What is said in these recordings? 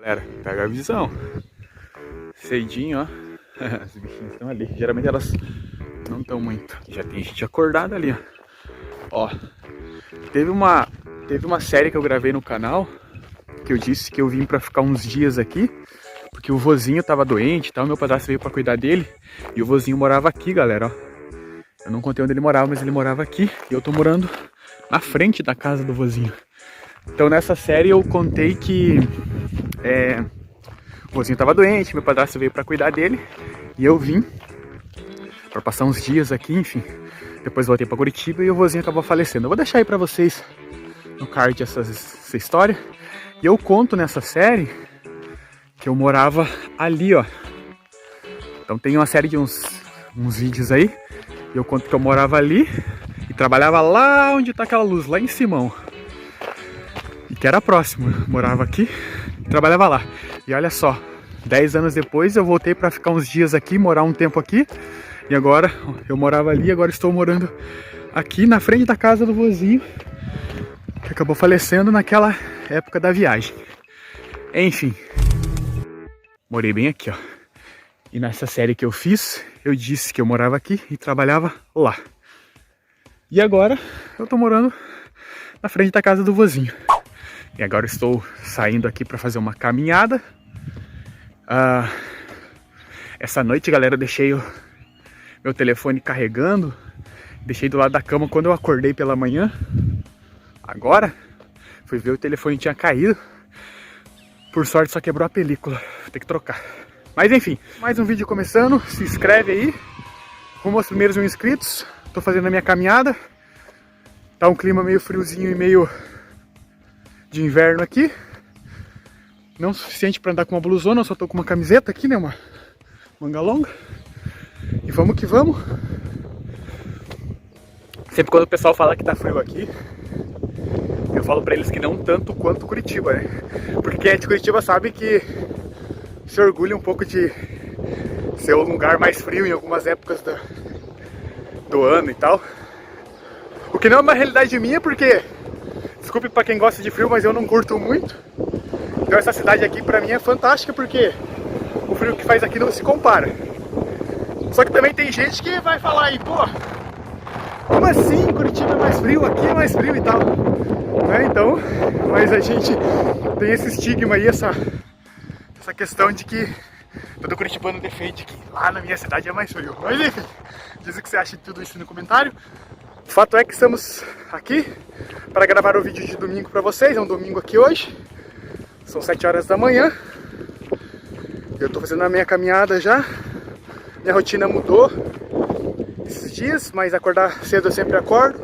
Galera, pega a visão. Cedinho, ó. As bichinhas estão ali. Geralmente elas não estão muito. Já tem gente acordada ali, ó. Teve uma série que eu gravei no canal, que eu disse que eu vim pra ficar uns dias aqui, porque o vozinho tava doente e tal, meu padrasto veio pra cuidar dele, e o vozinho morava aqui, galera, ó. Eu não contei onde ele morava, mas ele morava aqui, e eu tô morando na frente da casa do vozinho. Então nessa série eu contei que o vozinho tava doente, meu padrasto veio pra cuidar dele, e eu vim pra passar uns dias aqui, enfim. Depois voltei pra Curitiba e o vozinho acabou falecendo. Eu vou deixar aí pra vocês no card essa história. E eu conto nessa série que eu morava ali, ó. Então tem uma série de uns vídeos aí. E eu conto que eu morava ali e trabalhava lá onde tá aquela luz, lá em cima. E que era próximo. Eu morava aqui e trabalhava lá. E olha só, 10 anos depois eu voltei pra ficar uns dias aqui, morar um tempo aqui. E agora, eu morava ali, agora estou morando aqui na frente da casa do vozinho, que acabou falecendo naquela época da viagem. Enfim, morei bem aqui, ó. E nessa série que eu fiz, eu disse que eu morava aqui e trabalhava lá. E agora, eu tô morando na frente da casa do vozinho. E agora estou saindo aqui para fazer uma caminhada. Essa noite, galera, eu deixei meu telefone carregando, deixei do lado da cama quando eu acordei pela manhã. Agora, fui ver, o telefone tinha caído. Por sorte só quebrou a película, vou ter que trocar. Mas enfim, mais um vídeo começando, se inscreve aí. Rumo aos primeiros 1000 inscritos, tô fazendo a minha caminhada. Tá um clima meio friozinho e meio de inverno aqui. Não o suficiente para andar com uma blusona, eu só tô com uma camiseta aqui, né, uma manga longa. E vamos que vamos. Sempre quando o pessoal fala que tá frio aqui, eu falo pra eles que não tanto quanto Curitiba, né? Porque quem é de Curitiba sabe que se orgulha um pouco de ser um lugar mais frio em algumas épocas do ano e tal. O que não é uma realidade minha, porque, desculpe pra quem gosta de frio, mas eu não curto muito. Então essa cidade aqui pra mim é fantástica, porque o frio que faz aqui não se compara. Só que também tem gente que vai falar aí, pô, como assim Curitiba é mais frio, aqui é mais frio e tal, né? Então, mas a gente tem esse estigma aí, essa questão de que todo curitibano defende que lá na minha cidade é mais frio. Mas enfim, diz o que você acha de tudo isso no comentário. O fato é que estamos aqui para gravar o vídeo de domingo para vocês, é um domingo aqui hoje, são 7 horas da manhã, eu tô fazendo a minha caminhada já. Minha rotina mudou esses dias, mas acordar cedo eu sempre acordo.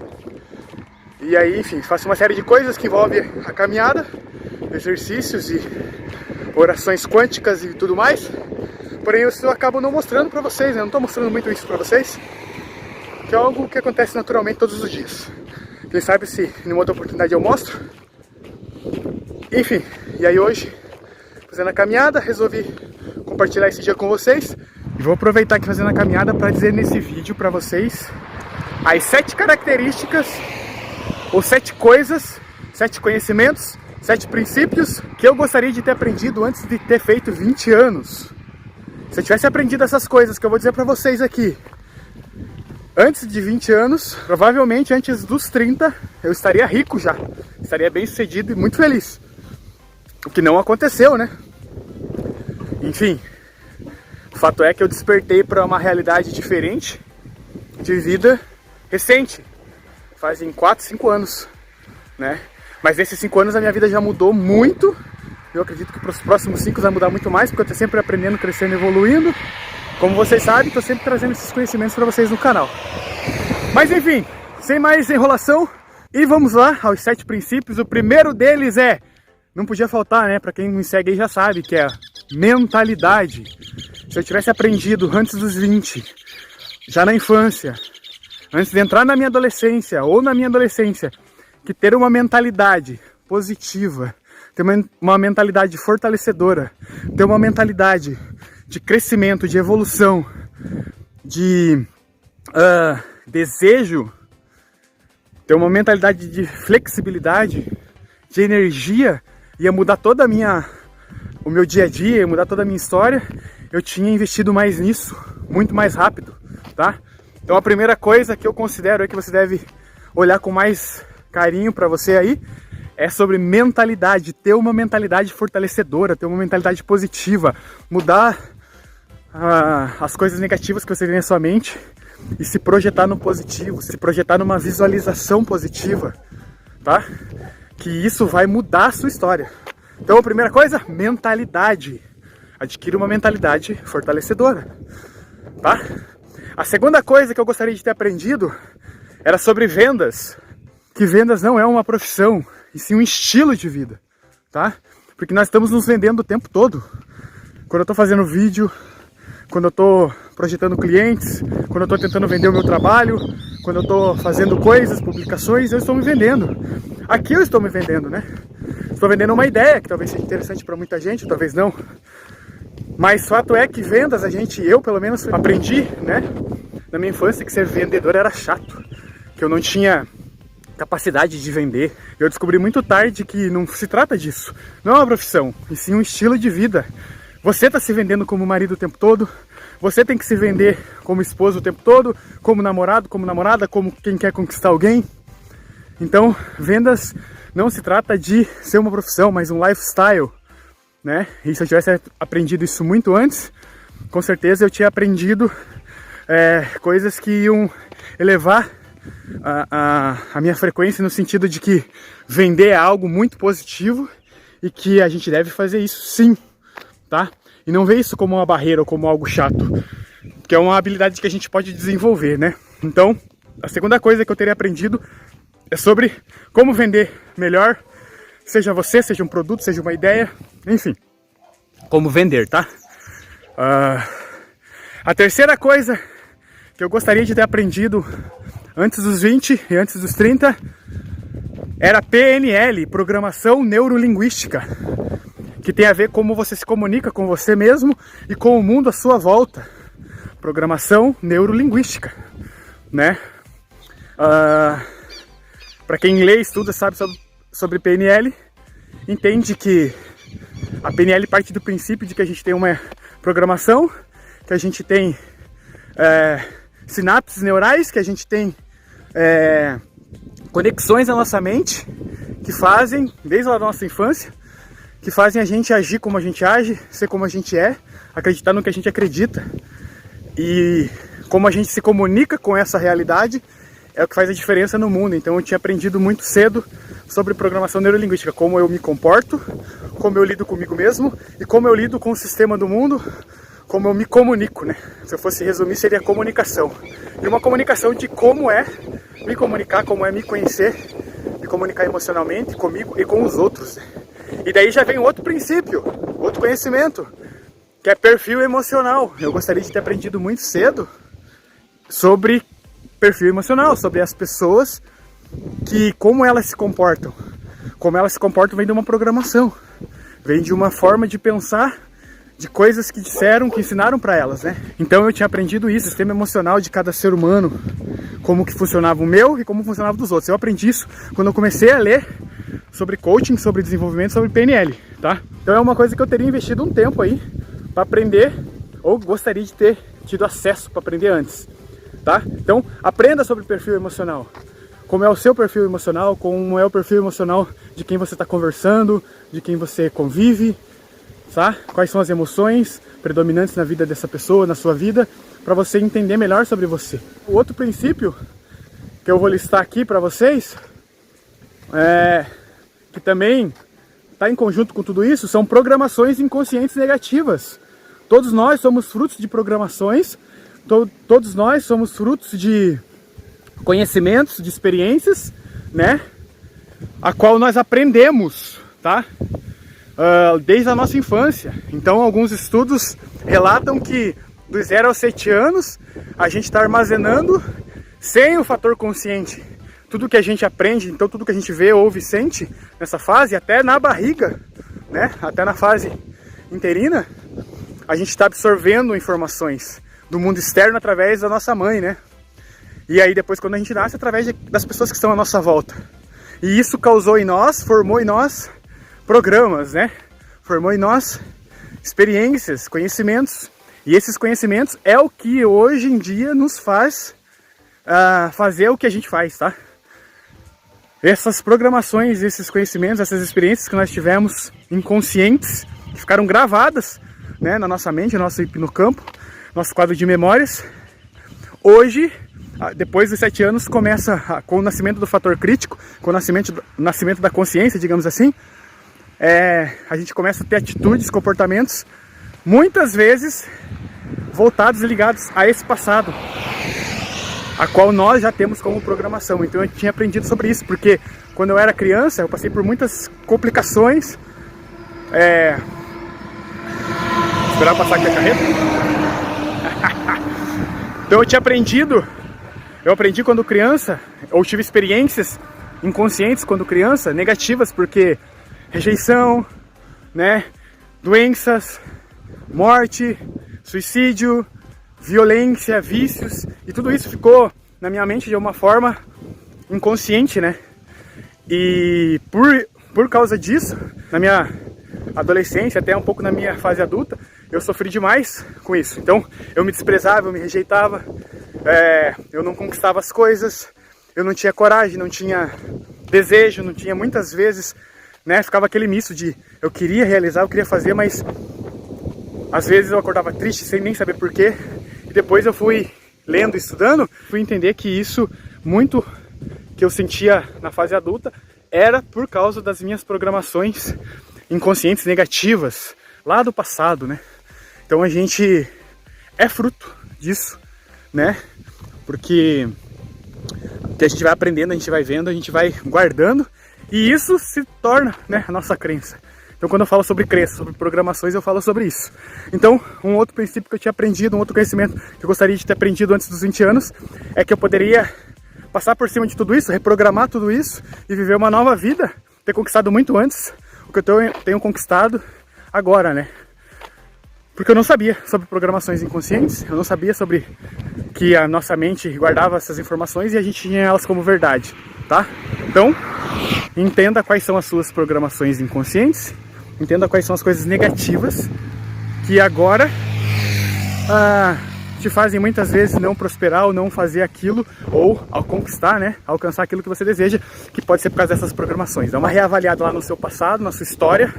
E aí, enfim, faço uma série de coisas que envolvem a caminhada, exercícios e orações quânticas e tudo mais. Porém, eu acabo não mostrando pra vocês, né? Eu não tô mostrando muito isso pra vocês, que é algo que acontece naturalmente todos os dias. Quem sabe se em uma outra oportunidade eu mostro. Enfim, e aí hoje, fazendo a caminhada, resolvi compartilhar esse dia com vocês. E vou aproveitar aqui fazendo a caminhada para dizer nesse vídeo para vocês as 7 características, ou 7 coisas, 7 conhecimentos, 7 princípios que eu gostaria de ter aprendido antes de ter feito 20 anos. Se eu tivesse aprendido essas coisas que eu vou dizer para vocês aqui antes de 20 anos, provavelmente antes dos 30, eu estaria rico já. Estaria bem sucedido e muito feliz. O que não aconteceu, né? Enfim. O fato é que eu despertei para uma realidade diferente de vida recente, fazem 4, 5 anos, né? Mas nesses 5 anos a minha vida já mudou muito. Eu acredito que para os próximos 5 vai mudar muito mais, porque eu estou sempre aprendendo, crescendo, evoluindo. Como vocês sabem, estou sempre trazendo esses conhecimentos para vocês no canal. Mas enfim, sem mais enrolação, e vamos lá aos 7 princípios. O primeiro deles é, não podia faltar, né? Para quem me segue aí já sabe, que é a mentalidade. Se eu tivesse aprendido antes dos 20, já na infância, antes de entrar na minha adolescência ou na minha adolescência, que ter uma mentalidade positiva, ter uma mentalidade fortalecedora, ter uma mentalidade de crescimento, de evolução, de desejo, ter uma mentalidade de flexibilidade, de energia, ia mudar toda a minha o meu dia a dia, mudar toda a minha história, eu tinha investido mais nisso, muito mais rápido, tá? Então a primeira coisa que eu considero que você deve olhar com mais carinho para você aí, é sobre mentalidade, ter uma mentalidade fortalecedora, ter uma mentalidade positiva, mudar as coisas negativas que você tem na sua mente e se projetar no positivo, se projetar numa visualização positiva, tá? Que isso vai mudar a sua história. Então a primeira coisa, mentalidade. Adquira uma mentalidade fortalecedora, tá? A segunda coisa que eu gostaria de ter aprendido era sobre vendas. Que vendas não é uma profissão, e sim um estilo de vida, tá? Porque nós estamos nos vendendo o tempo todo. Quando eu tô fazendo vídeo, quando eu tô projetando clientes, quando eu tô tentando vender o meu trabalho, quando eu tô fazendo coisas, publicações, eu estou me vendendo. Aqui eu estou me vendendo, né? Estou vendendo uma ideia que talvez seja interessante para muita gente, talvez não. Mas fato é que vendas, eu pelo menos aprendi, né? Na minha infância que ser vendedor era chato, que eu não tinha capacidade de vender. Eu descobri muito tarde que não se trata disso. Não é uma profissão, e sim um estilo de vida. Você está se vendendo como marido o tempo todo, você tem que se vender como esposo o tempo todo, como namorado, como namorada, como quem quer conquistar alguém. Então, vendas não se trata de ser uma profissão, mas um lifestyle, né? E se eu tivesse aprendido isso muito antes, com certeza eu tinha aprendido coisas que iam elevar a minha frequência, no sentido de que vender é algo muito positivo e que a gente deve fazer isso sim, tá? E não ver isso como uma barreira ou como algo chato, que é uma habilidade que a gente pode desenvolver, né? Então, a segunda coisa que eu teria aprendido é sobre como vender melhor, seja você, seja um produto, seja uma ideia, enfim, como vender, tá? A terceira coisa que eu gostaria de ter aprendido antes dos 20 e antes dos 30 era PNL, Programação Neurolinguística, que tem a ver com como você se comunica com você mesmo e com o mundo à sua volta. Programação Neurolinguística, né? Para quem lê, estuda, sabe sobre PNL, entende que a PNL parte do princípio de que a gente tem uma programação, que a gente tem sinapses neurais, que a gente tem conexões na nossa mente que fazem, desde lá da nossa infância, que fazem a gente agir como a gente age, ser como a gente é, acreditar no que a gente acredita, e como a gente se comunica com essa realidade é o que faz a diferença no mundo. Então eu tinha aprendido muito cedo sobre programação neurolinguística, como eu me comporto, como eu lido comigo mesmo e como eu lido com o sistema do mundo, como eu me comunico, né? Se eu fosse resumir, seria comunicação. E uma comunicação de como é me comunicar, como é me conhecer, me comunicar emocionalmente comigo e com os outros, né? E daí já vem outro princípio, outro conhecimento, que é perfil emocional. Eu gostaria de ter aprendido muito cedo sobre perfil emocional, sobre as pessoas, que como elas se comportam. Como elas se comportam vem de uma programação, vem de uma forma de pensar, de coisas que disseram, que ensinaram para elas, né? Então eu tinha aprendido isso, o sistema emocional de cada ser humano, como que funcionava o meu e como funcionava dos outros. Eu aprendi isso quando eu comecei a ler sobre coaching, sobre desenvolvimento, sobre PNL, tá? Então é uma coisa que eu teria investido um tempo aí para aprender, ou gostaria de ter tido acesso para aprender antes, tá? Então aprenda sobre perfil emocional. Como é o seu perfil emocional, como é o perfil emocional de quem você está conversando, de quem você convive, tá? Quais são as emoções predominantes na vida dessa pessoa, na sua vida, para você entender melhor sobre você. O outro princípio que eu vou listar aqui para vocês, que também está em conjunto com tudo isso, são programações inconscientes negativas. Todos nós somos frutos de programações, todos nós somos frutos de conhecimentos, de experiências, né? A qual nós aprendemos, tá? Desde a nossa infância. Então alguns estudos relatam que dos 0 aos 7 anos a gente está armazenando, sem o fator consciente, tudo que a gente aprende. Então tudo que a gente vê, ouve, sente nessa fase, até na barriga, né? Até na fase interina, a gente está absorvendo informações do mundo externo através da nossa mãe, né? E aí depois, quando a gente nasce, através das pessoas que estão à nossa volta. E isso causou em nós, formou em nós programas, né? Formou em nós experiências, conhecimentos. E esses conhecimentos é o que hoje em dia nos faz fazer o que a gente faz, tá? Essas programações, esses conhecimentos, essas experiências que nós tivemos inconscientes, que ficaram gravadas, né, na nossa mente, no nosso hipnocampo, nosso quadro de memórias. Hoje, depois dos 7 anos, começa com o nascimento do fator crítico, com o nascimento da consciência, digamos assim. A gente começa a ter atitudes, comportamentos, muitas vezes voltados e ligados a esse passado, a qual nós já temos como programação. Então eu tinha aprendido sobre isso, porque quando eu era criança, eu passei por muitas complicações. Esperar passar aqui a carreta. Então eu aprendi quando criança, ou tive experiências inconscientes quando criança, negativas, porque rejeição, né, doenças, morte, suicídio, violência, vícios, e tudo isso ficou na minha mente de uma forma inconsciente, né? E por causa disso, na minha adolescência, até um pouco na minha fase adulta, eu sofri demais com isso. Então eu me desprezava, eu me rejeitava, eu não conquistava as coisas, eu não tinha coragem, não tinha desejo, não tinha, muitas vezes, né, ficava aquele misto de eu queria realizar, eu queria fazer, mas às vezes eu acordava triste sem nem saber porquê. E depois eu fui lendo, estudando, fui entender que isso, muito que eu sentia na fase adulta, era por causa das minhas programações inconscientes negativas lá do passado, né? Então a gente é fruto disso, né? Porque a gente vai aprendendo, a gente vai vendo, a gente vai guardando, e isso se torna, né, a nossa crença. Então quando eu falo sobre crença, sobre programações, eu falo sobre isso. Então, um outro princípio que eu tinha aprendido, um outro conhecimento que eu gostaria de ter aprendido antes dos 20 anos, é que eu poderia passar por cima de tudo isso, reprogramar tudo isso e viver uma nova vida, ter conquistado muito antes o que eu tenho conquistado agora, né? Porque eu não sabia sobre programações inconscientes, eu não sabia sobre que a nossa mente guardava essas informações e a gente tinha elas como verdade, tá? Então, entenda quais são as suas programações inconscientes, entenda quais são as coisas negativas que agora te fazem muitas vezes não prosperar ou não fazer aquilo, ou ao conquistar, né, alcançar aquilo que você deseja, que pode ser por causa dessas programações. Dá uma reavaliada lá no seu passado, na sua história,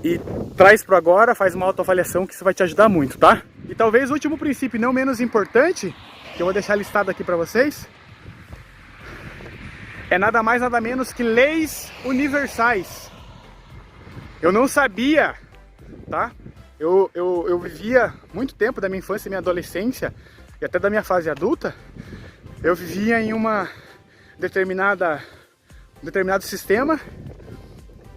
e traz para agora, faz uma autoavaliação, que isso vai te ajudar muito, tá? E talvez o último princípio, não menos importante, que eu vou deixar listado aqui para vocês, é nada mais nada menos que leis universais. Eu não sabia, tá? Eu vivia muito tempo da minha infância e minha adolescência, e até da minha fase adulta, eu vivia em um determinado sistema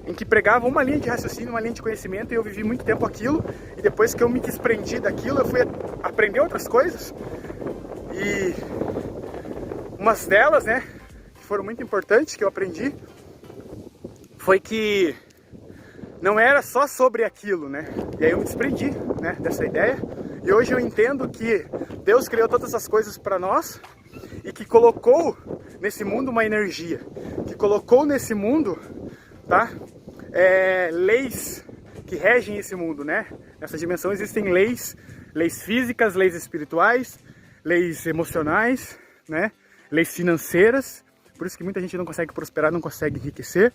em que pregava uma linha de raciocínio, uma linha de conhecimento, e eu vivi muito tempo aquilo, e depois que eu me desprendi daquilo, eu fui aprender outras coisas, e umas delas, né, que foram muito importantes, que eu aprendi, foi que não era só sobre aquilo, né, e aí eu me desprendi, né, dessa ideia, e hoje eu entendo que Deus criou todas as coisas para nós, e que colocou nesse mundo uma energia, que colocou nesse mundo, tá? Leis que regem esse mundo, né? Nessa dimensão existem leis físicas, leis espirituais, leis emocionais, né? Leis financeiras. Por isso que muita gente não consegue prosperar, não consegue enriquecer,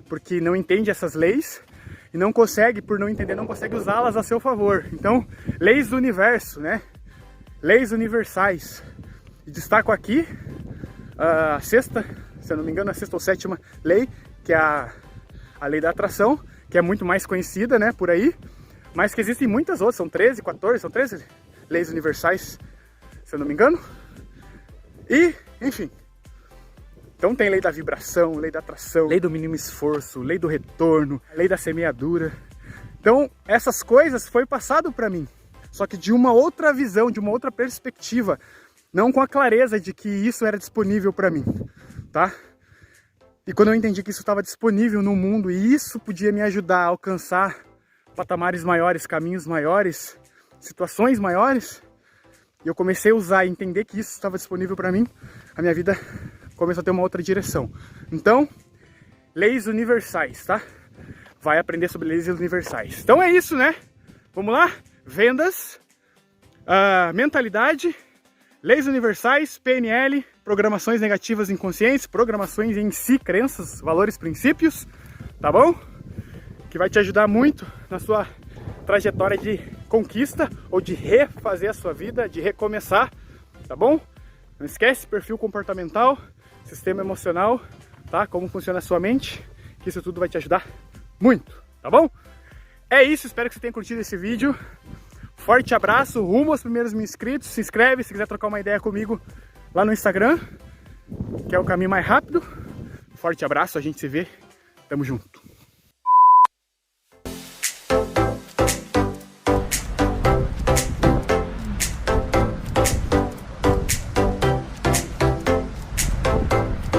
porque não entende essas leis e não consegue, por não entender, não consegue usá-las a seu favor. Então, leis do universo, né? Leis universais. E destaco aqui a sexta, se eu não me engano, a sexta ou sétima lei, que é a lei da atração, que é muito mais conhecida, né, por aí, mas que existem muitas outras, são 13, 14, são 13 leis universais, se eu não me engano, e, enfim, então tem lei da vibração, lei da atração, lei do mínimo esforço, lei do retorno, lei da semeadura. Então, essas coisas foi passado para mim, só que de uma outra visão, de uma outra perspectiva, não com a clareza de que isso era disponível para mim, tá? E quando eu entendi que isso estava disponível no mundo e isso podia me ajudar a alcançar patamares maiores, caminhos maiores, situações maiores, e eu comecei a usar e entender que isso estava disponível para mim, a minha vida começou a ter uma outra direção. Então, leis universais, tá? Vai aprender sobre leis universais. Então é isso, né? Vamos lá? Vendas, mentalidade, leis universais, PNL, programações negativas inconscientes, programações em si, crenças, valores, princípios, tá bom? Que vai te ajudar muito na sua trajetória de conquista ou de refazer a sua vida, de recomeçar, tá bom? Não esquece perfil comportamental, sistema emocional, tá? Como funciona a sua mente, que isso tudo vai te ajudar muito, tá bom? É isso, espero que você tenha curtido esse vídeo. Forte abraço, rumo aos primeiros 1000 inscritos. Se inscreve se quiser trocar uma ideia comigo lá no Instagram, que é o caminho mais rápido. Forte abraço, a gente se vê. Tamo junto.